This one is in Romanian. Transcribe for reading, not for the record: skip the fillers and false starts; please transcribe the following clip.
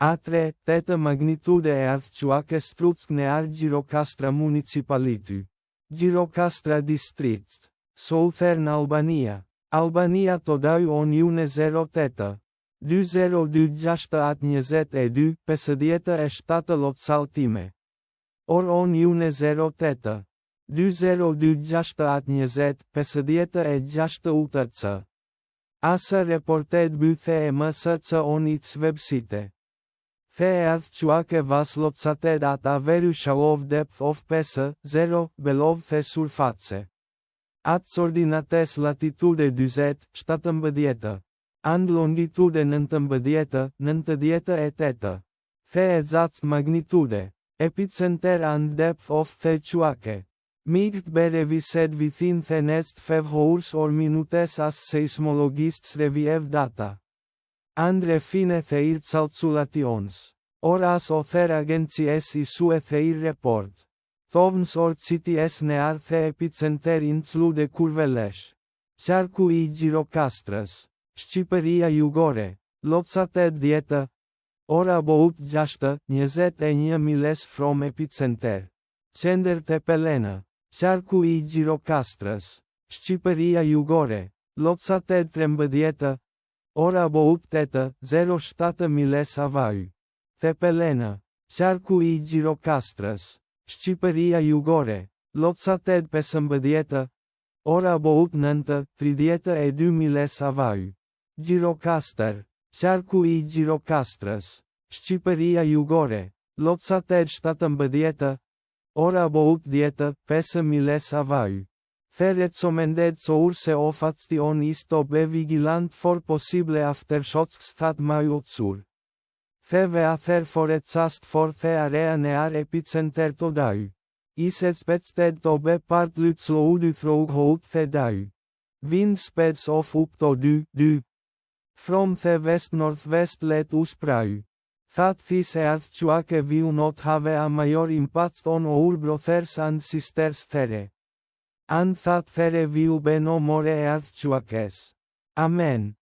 A3, 8 magnitude e ardhquake Struck në ardh Gjirokastra Municipality. Gjirokastra District. Southern Albania. Albania to dau on june 08. 2026822, 57 lotësaltime. Or on june 08. 2026820, 56 utërcë. Asë reportet bëthe e mësëcë on its website. The e ardhquake vas lotësatet at average of depth of 5,0 belov the surface. At ordinates latitude 20, 17. And longitude 19, 98. The exact magnitude. Epicenter and depth of the quake. Might be revised within the next 5 hours or minutes as seismologists review data. And refine their calculations. Or as other agencies issue their report. Thousands or cities near the epicenter include Kurvelesh. Qarku I Gjirokastras. Shqipëria Jugore. Lotësatet 10. Ora about 6:21 miles from epicenter. Qendër Tepelena. Qarku I Gjirokastras. Shqipëria Jugore. Lotësatet 13. Ora about 8:07 miles avau. Tepelena. Qarku I Gjirokastras. Shqipëria Jugore. Lotësatet 15. Ora about 9:32 miles avau. Gjirokastër. Qarku I Gjirokastras. Shqipëria Jugore. Lotësatet 17. Ora about 10:05 miles avau. The recommended source of action is to be vigilant for possible aftershocks that may occur. The weather forecast for the area near epicenter today is expected to be partly cloudy throughout the day. Wind speeds of up to 2 from the west-northwest. Let us pray that this earthquake will not have a major impact on our brothers and sisters there. And that there will be no more earthquakes. Amen.